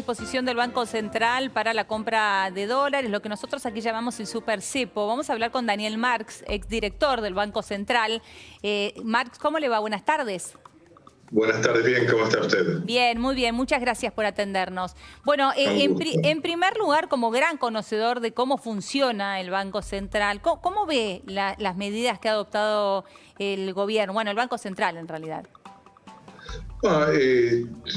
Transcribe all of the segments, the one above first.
disposición del Banco Central para la compra de dólares, lo que nosotros aquí llamamos el super cepo. Vamos a hablar con Daniel Marx, exdirector del Banco Central. Marx, ¿cómo le va? Buenas tardes. Buenas tardes, bien, ¿cómo está usted? Bien, muy bien, muchas gracias por atendernos. Bueno, en primer lugar, como gran conocedor de cómo funciona el Banco Central, ¿cómo ve las medidas que ha adoptado el gobierno? Bueno, el Banco Central en realidad.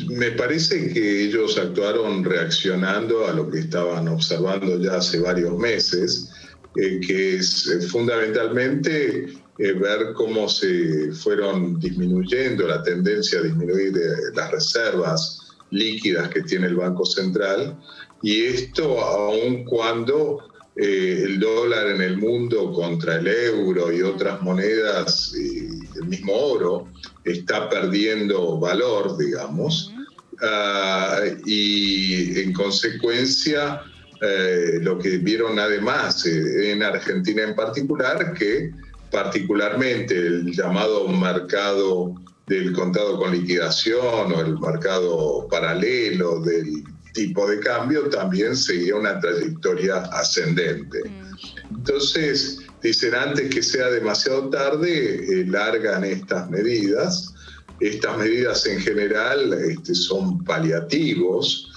Me parece que ellos actuaron reaccionando a lo que estaban observando ya hace varios meses, que es fundamentalmente ver cómo se fueron disminuyendo la tendencia a disminuir las reservas líquidas que tiene el Banco Central, y esto aun cuando el dólar en el mundo contra el euro y otras monedas, el mismo oro, está perdiendo valor, digamos, y en consecuencia lo que vieron además en Argentina en particular, que particularmente el llamado mercado del contado con liquidación o el mercado paralelo del tipo de cambio también seguía una trayectoria ascendente. Entonces, dicen, antes que sea demasiado tarde, largan estas medidas. Estas medidas en general son paliativos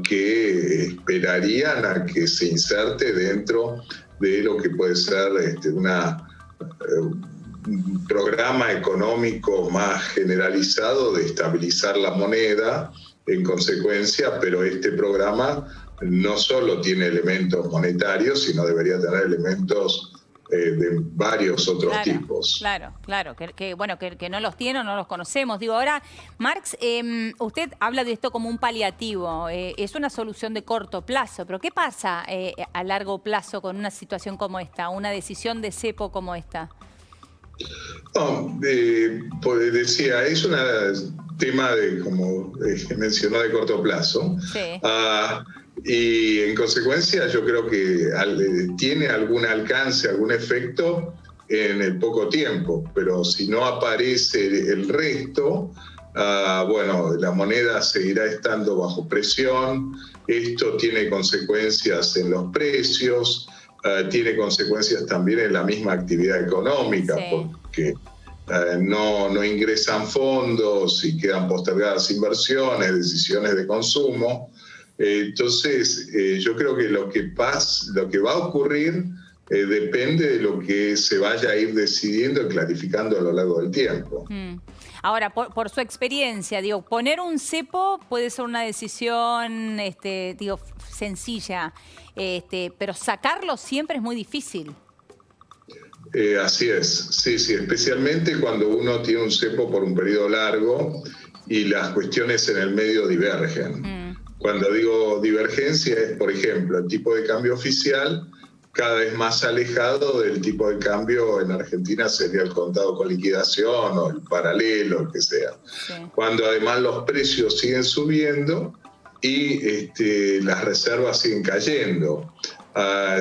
que esperarían a que se inserte dentro de lo que puede ser un programa económico más generalizado de estabilizar la moneda en consecuencia, pero este programa no solo tiene elementos monetarios, sino debería tener elementos de varios otros tipos. Claro, que no los tiene o no los conocemos. Digo, ahora, Marx, usted habla de esto como un paliativo, es una solución de corto plazo, pero ¿qué pasa a largo plazo con una situación como esta, una decisión de cepo como esta? No, pues decía, es un tema como mencionó, de corto plazo. Sí. Y en consecuencia yo creo que tiene algún alcance, algún efecto en el poco tiempo, pero si no aparece el resto, bueno, la moneda seguirá estando bajo presión. Esto tiene consecuencias en los precios, tiene consecuencias también en la misma actividad económica, sí, porque no ingresan fondos y quedan postergadas inversiones, decisiones de consumo. Entonces, yo creo que lo que va a ocurrir depende de lo que se vaya a ir decidiendo y clarificando a lo largo del tiempo. Ahora, por su experiencia, digo, poner un cepo puede ser una decisión sencilla, pero sacarlo siempre es muy difícil. Así es, sí, especialmente cuando uno tiene un cepo por un periodo largo y las cuestiones en el medio divergen. Cuando digo divergencia es, por ejemplo, el tipo de cambio oficial cada vez más alejado del tipo de cambio en Argentina sería el contado con liquidación o el paralelo, el que sea. Sí. Cuando además los precios siguen subiendo y las reservas siguen cayendo.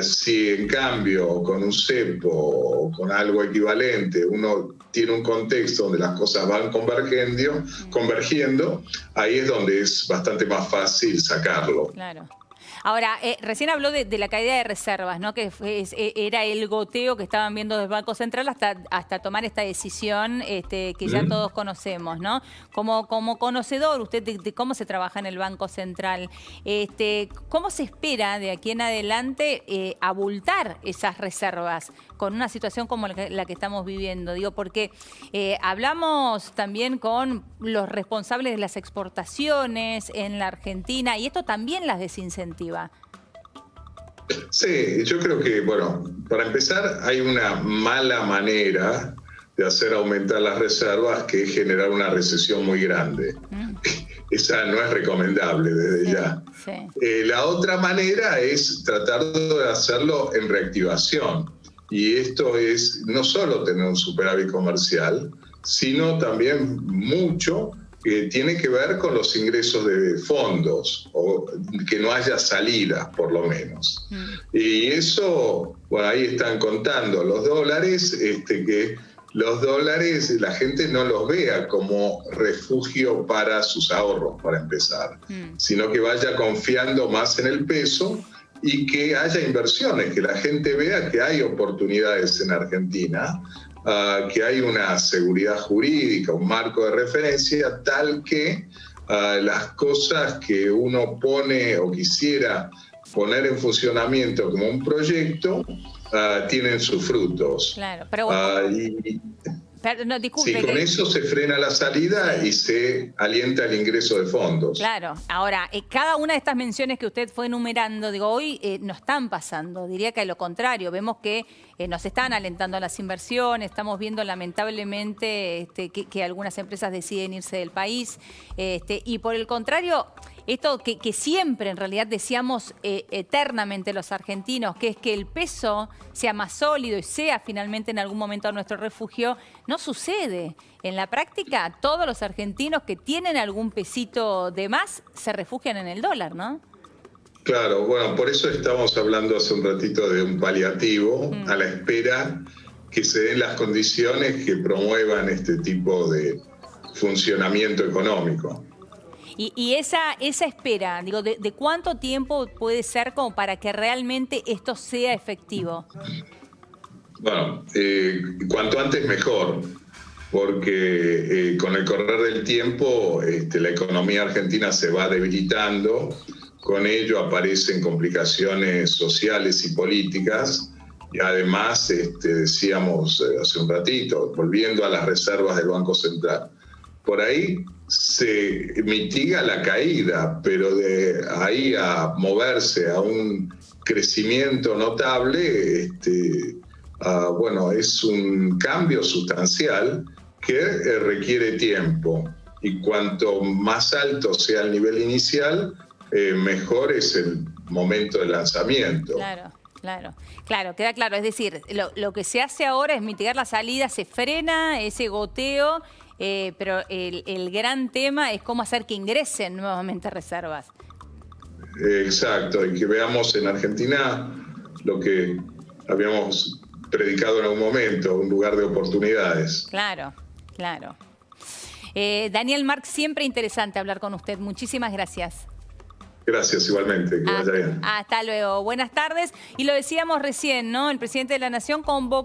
Si en cambio con un cepo o con algo equivalente uno tiene un contexto donde las cosas van convergiendo, ahí es donde es bastante más fácil sacarlo. Claro. Ahora, recién habló de la caída de reservas, ¿no? Que era el goteo que estaban viendo desde el Banco Central hasta tomar esta decisión que ya todos conocemos, ¿no? Como conocedor usted de cómo se trabaja en el Banco Central, ¿cómo se espera de aquí en adelante abultar esas reservas con una situación como la que estamos viviendo? Digo, porque hablamos también con los responsables de las exportaciones en la Argentina y esto también las desincentiva. Sí, yo creo que, bueno, para empezar hay una mala manera de hacer aumentar las reservas, que es generar una recesión muy grande. Esa no es recomendable desde ya. Sí. La otra manera es tratar de hacerlo en reactivación. Y esto es no solo tener un superávit comercial, sino también mucho que tiene que ver con los ingresos de fondos, o que no haya salidas, por lo menos. Y eso, bueno, ahí están contando los dólares, que los dólares la gente no los vea como refugio para sus ahorros, para empezar, sino que vaya confiando más en el peso y que haya inversiones, que la gente vea que hay oportunidades en Argentina, que hay una seguridad jurídica, un marco de referencia tal que las cosas que uno pone o quisiera poner en funcionamiento como un proyecto tienen sus frutos. Claro, pero bueno, no, disculpe, sí, con eso se frena la salida y se alienta el ingreso de fondos. Claro. Ahora, cada una de estas menciones que usted fue enumerando, digo, hoy no están pasando. Diría que a lo contrario, vemos que nos están alentando las inversiones, estamos viendo lamentablemente que algunas empresas deciden irse del país. Y por el contrario, esto que siempre en realidad deseamos eternamente los argentinos, que es que el peso sea más sólido y sea finalmente en algún momento nuestro refugio, no sucede. En la práctica, todos los argentinos que tienen algún pesito de más se refugian en el dólar, ¿no? Claro, bueno, por eso estábamos hablando hace un ratito de un paliativo a la espera que se den las condiciones que promuevan este tipo de funcionamiento económico. Y esa espera, digo, ¿de cuánto tiempo puede ser como para que realmente esto sea efectivo? Bueno, cuanto antes mejor, porque con el correr del tiempo la economía argentina se va debilitando, con ello aparecen complicaciones sociales y políticas, y además, decíamos hace un ratito, volviendo a las reservas del Banco Central, por ahí se mitiga la caída, pero de ahí a moverse a un crecimiento notable, bueno, es un cambio sustancial que requiere tiempo. Y cuanto más alto sea el nivel inicial, mejor es el momento de lanzamiento. Claro, queda claro. Es decir, lo que se hace ahora es mitigar la salida, se frena ese goteo, pero el gran tema es cómo hacer que ingresen nuevamente reservas. Exacto, y que veamos en Argentina lo que habíamos predicado en algún momento, un lugar de oportunidades. Claro. Daniel Marx, siempre interesante hablar con usted. Muchísimas gracias. Gracias, igualmente, que vaya bien. Hasta luego. Buenas tardes. Y lo decíamos recién, ¿no? El presidente de la Nación convocó